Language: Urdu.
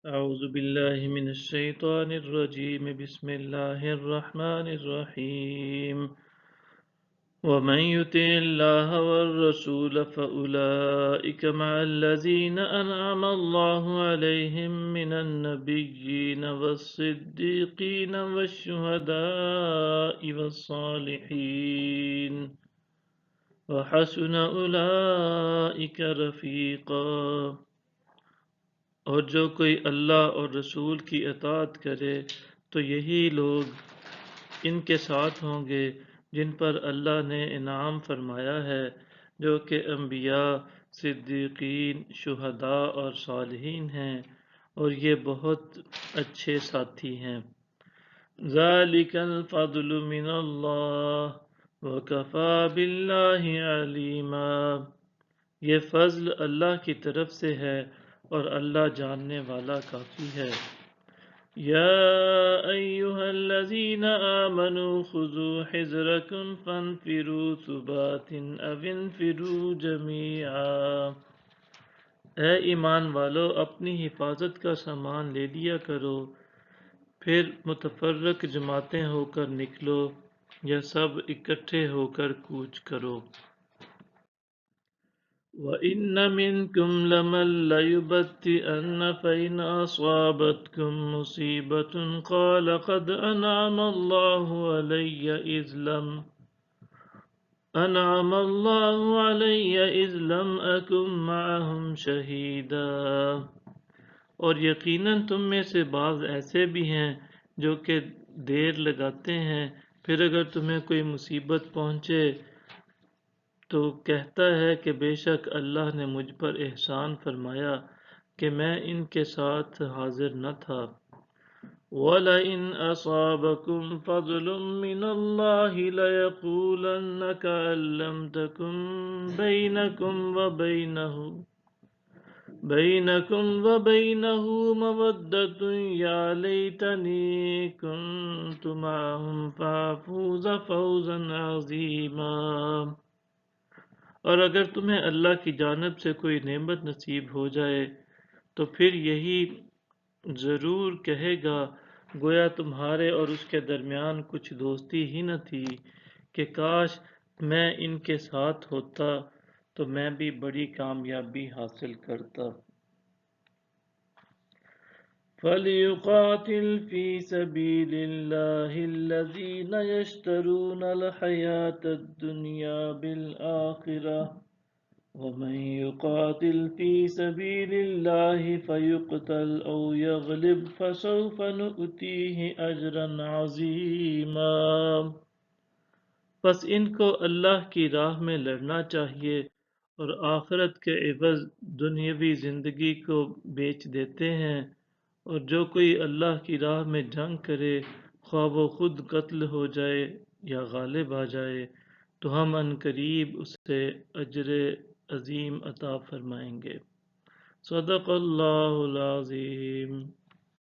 أعوذ بالله من الشيطان الرجيم بسم الله الرحمن الرحيم ومن يطع الله والرسول فأولئك مع الذين أنعم الله عليهم من النبيين والصديقين والشهداء والصالحين وحسن أولئك رفيقا۔ اور جو کوئی اللہ اور رسول کی اطاعت کرے تو یہی لوگ ان کے ساتھ ہوں گے جن پر اللہ نے انعام فرمایا ہے، جو کہ انبیاء، صدیقین، شہداء اور صالحین ہیں، اور یہ بہت اچھے ساتھی ہیں۔ ذَلِكَ الْفَضْلُ مِنَ اللَّهِ وَكَفَى بِاللَّهِ عَلِيمًا۔ یہ فضل اللہ کی طرف سے ہے اور اللہ جاننے والا کافی ہے۔ یا ایہا الذین آمنوا خذوا حذرکم فانفروا ثبات او انفروا جمیعا۔ اے ایمان والو، اپنی حفاظت کا سامان لے لیا کرو، پھر متفرق جماعتیں ہو کر نکلو یا سب اکٹھے ہو کر کوچ کرو۔ وَإِنَّ مِنْكُمْ لَمَن لَّيُبَطِّئَنَّ فَإِنْ أَصَابَتْكُم مُّصِيبَةٌ قَالَ قَدْ أَنْعَمَ اللَّهُ عَلَيَّ إِذْ لَمْ أَكُن مَّعَهُمْ شَهِيدًا۔ اور یقیناً تم میں سے بعض ایسے بھی ہیں جو کہ دیر لگاتے ہیں، پھر اگر تمہیں کوئی مصیبت پہنچے تو کہتا ہے کہ بے شک اللہ نے مجھ پر احسان فرمایا کہ میں ان کے ساتھ حاضر نہ تھا۔ وَلَئِنْ أَصَابَكُمْ فَضْلٌ مِّنَ اللَّهِ لَيَقُولَنَّ كَأَن لَّمْ تَكُن بَيْنَكُمْ وَبَيْنَهُ مَوَدَّةٌ يَا لَيْتَنِي كُنتُ مَعَهُمْ فَأَفُوزَ فَوْزًا عَظِيمًا۔ اور اگر تمہیں اللہ کی جانب سے کوئی نعمت نصیب ہو جائے تو پھر یہی ضرور کہے گا گویا تمہارے اور اس کے درمیان کچھ دوستی ہی نہ تھی کہ کاش میں ان کے ساتھ ہوتا تو میں بھی بڑی کامیابی حاصل کرتا۔ فَلْيُقَاتِلْ فِي سَبِيلِ اللَّهِ الَّذِينَ يَشْتَرُونَ الْحَيَاةَ الدُّنْيَا بِالْآخِرَةِ وَمَن يُقَاتِلْ فِي سَبِيلِ اللَّهِ فَيُقْتَلْ أَوْ يَغْلِبْ فَسَوْفَ نُؤْتِيهِ أَجْرًا عَظِيمًا۔ پس ان کو اللہ کی راہ میں لڑنا چاہیے اور آخرت کے عوض دنیاوی زندگی کو بیچ دیتے ہیں، اور جو کوئی اللہ کی راہ میں جنگ کرے خواہ وہ خود قتل ہو جائے یا غالب آ جائے تو ہم عنقریب اسے اجر عظیم عطا فرمائیں گے۔ صدق اللہ العظیم۔